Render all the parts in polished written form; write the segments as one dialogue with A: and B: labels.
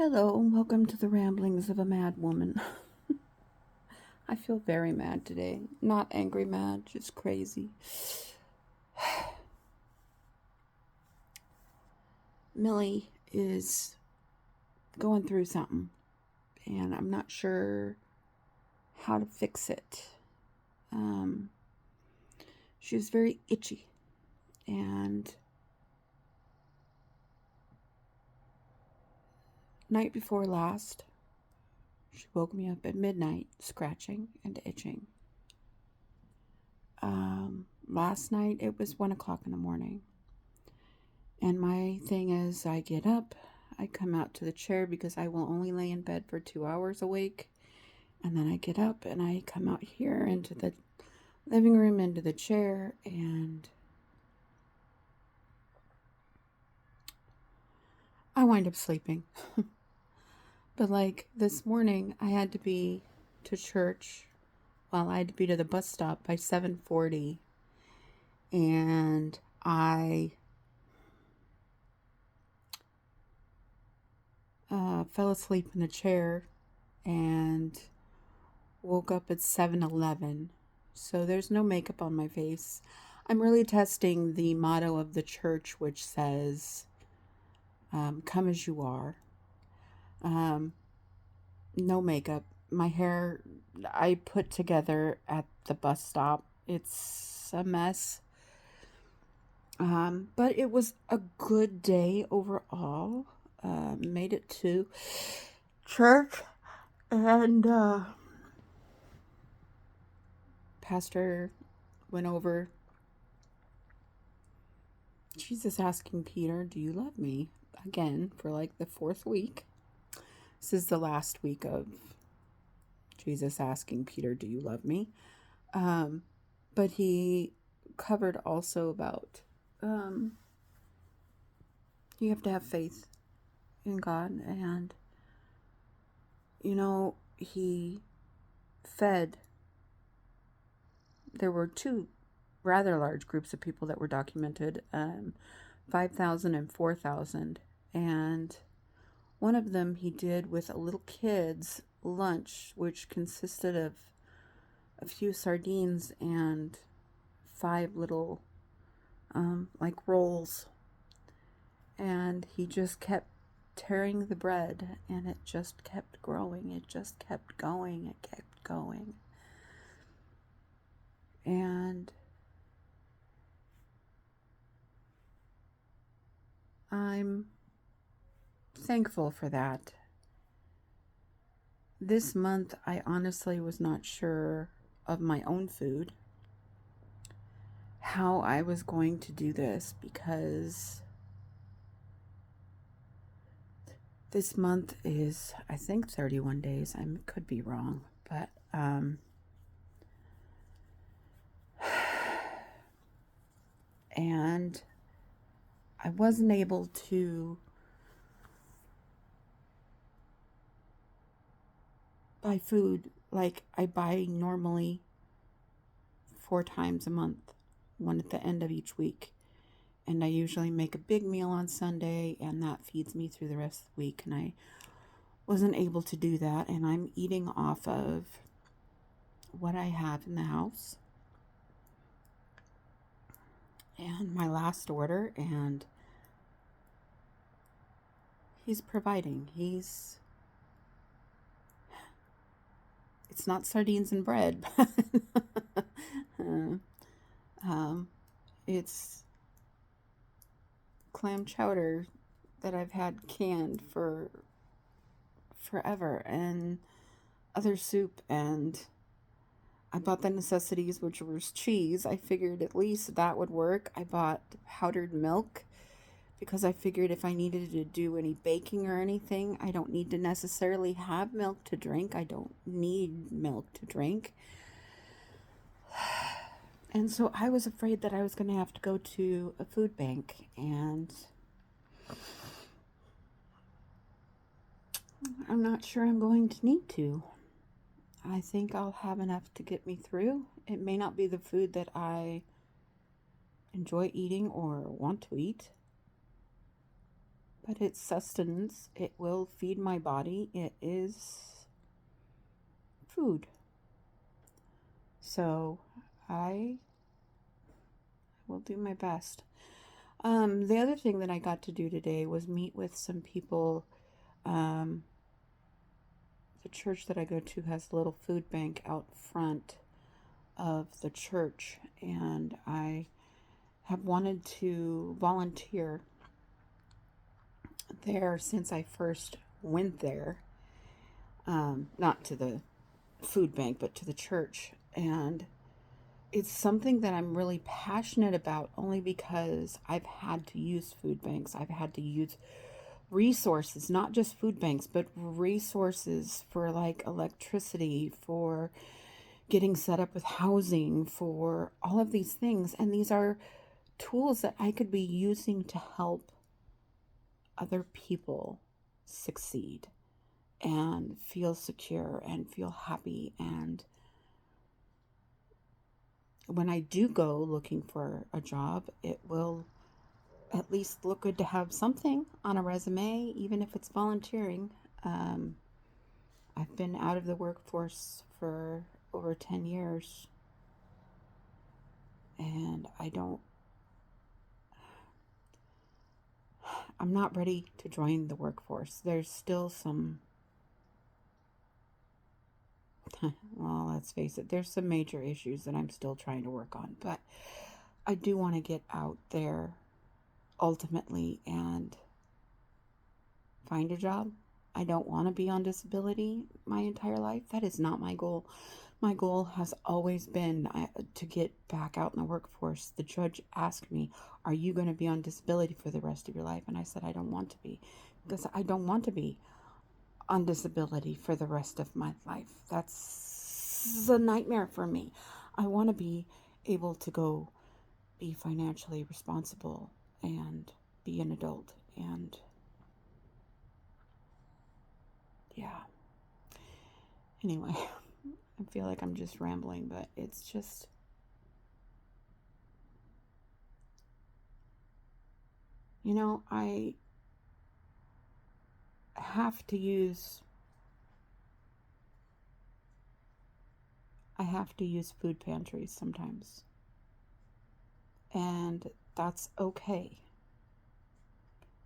A: Hello, and welcome to the ramblings of a mad woman. I feel very mad today. Not angry mad, just crazy. Millie is going through something, and I'm not sure how to fix it. She was very itchy, and night before last, she woke me up at midnight, scratching and itching. Last night it was 1 o'clock in the morning. And my thing is, I get up, I come out to the chair because I will only lay in bed for 2 hours awake. And then I get up and I come out here into the living room, into the chair, and I wind up sleeping. But like this morning, I had to be to church. Well, I had to be to the bus stop by 7:40. And I fell asleep in the chair and woke up at 7:11. So there's no makeup on my face. I'm really testing the motto of the church, which says, come as you are. No makeup. My hair I put together at the bus stop. It's a mess. But it was a good day overall. Made it to church, and pastor went over Jesus asking Peter, "Do you love me?" Again, for like the fourth week. This is the last week of Jesus asking Peter, "Do you love me?" But he covered also about you have to have faith in God, and he fed. There were two rather large groups of people that were documented, 5,000 and 4,000, and one of them he did with a little kid's lunch, which consisted of a few sardines and 5 little like rolls, and he just kept tearing the bread, and it just kept growing. It just kept going. It kept going. And I'm thankful for that. This month, I honestly was not sure of my own food, how I was going to do this, because this month is, I think, 31 days. I could be wrong, but and I wasn't able to buy food like I buy normally 4 times a month, one at the end of each week. And I usually make a big meal on Sunday, and that feeds me through the rest of the week. And I wasn't able to do that, and I'm eating off of what I have in the house and my last order, and he's providing. It's not sardines and bread, but it's clam chowder that I've had canned for forever, and other soup, and I bought the necessities, which was cheese. I figured at least that would work. I bought powdered milk because I figured if I needed to do any baking or anything, I don't need to necessarily have milk to drink. I don't need milk to drink. And so I was afraid that I was going to have to go to a food bank, and I'm not sure I'm going to need to. I think I'll have enough to get me through. It may not be the food that I enjoy eating or want to eat, but it's sustenance. It will feed my body. It is food. So I will do my best. The other thing that I got to do today was meet with some people. Um, the church that I go to has a little food bank out front of the church, and I have wanted to volunteer there since I first went there. Not to the food bank, but to the church. And it's something that I'm really passionate about only because I've had to use food banks. I've had to use resources, not just food banks, but resources for like electricity, for getting set up with housing, for all of these things. And these are tools that I could be using to help other people succeed and feel secure and feel happy. And when I do go looking for a job, it will at least look good to have something on a resume, even if it's volunteering. Um, I've been out of the workforce for over 10 years, and I'm not ready to join the workforce. There's still some, well, let's face it, there's some major issues that I'm still trying to work on, but I do want to get out there ultimately and find a job. I don't want to be on disability my entire life. That is not my goal. My goal has always been to get back out in the workforce. The judge asked me, "Are you going to be on disability for the rest of your life?" And I said, "I don't want to be, because I don't want to be on disability for the rest of my life. That's a nightmare for me. I want to be able to go be financially responsible and be an adult." And yeah. Anyway, I feel like I'm just rambling, but it's just, I have to use food pantries sometimes. And that's okay.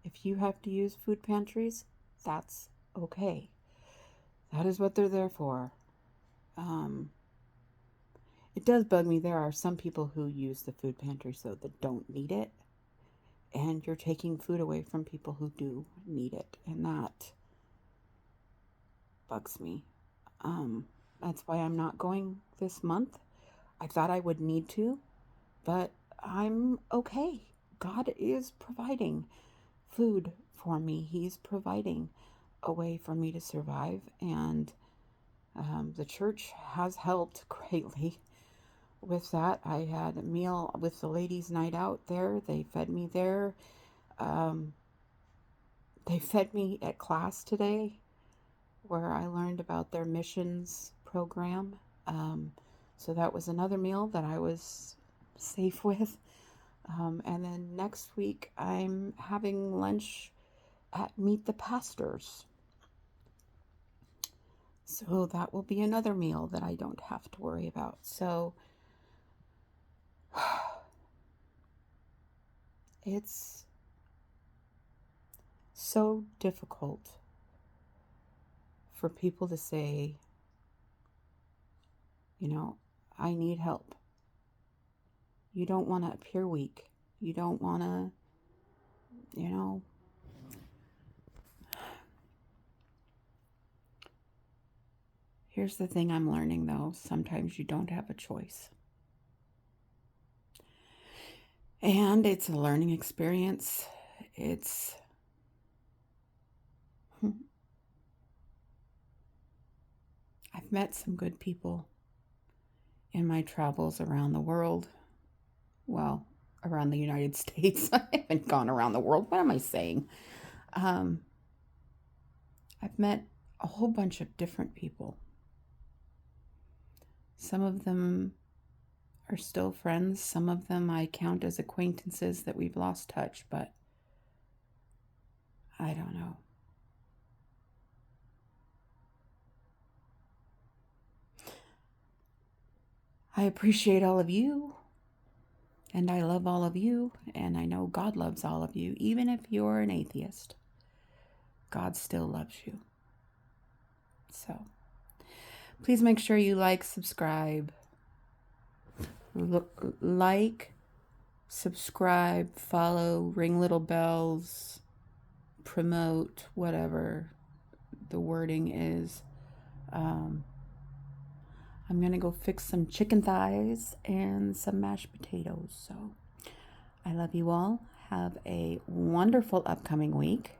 A: If you have to use food pantries, that's okay. That is what they're there for. Um, it does bug me. There are some people who use the food pantries, though, that don't need it. And you're taking food away from people who do need it. And that bugs me. That's why I'm not going this month. I thought I would need to, but I'm okay. God is providing food for me. He's providing a way for me to survive, and the church has helped greatly with that. I had a meal with the ladies' night out there. They fed me there. Um, they fed me at class today, where I learned about their missions program. So that was another meal that I was safe with. And then next week, I'm having lunch at Meet the Pastors. So that will be another meal that I don't have to worry about. So it's so difficult for people to say, I need help. You don't want to appear weak. You don't want to, you know. Here's the thing I'm learning, though. Sometimes you don't have a choice. And it's a learning experience. I've met some good people in my travels around the world. Well, around the United States. I haven't gone around the world. What am I saying? I've met a whole bunch of different people. Some of them are still friends. Some of them I count as acquaintances that we've lost touch, but I don't know. I appreciate all of you, and I love all of you, and I know God loves all of you. Even if you're an atheist, God still loves you. So please make sure you like, subscribe, subscribe, follow, ring little bells, promote, whatever the wording is. I'm going to go fix some chicken thighs and some mashed potatoes. So I love you all. Have a wonderful upcoming week.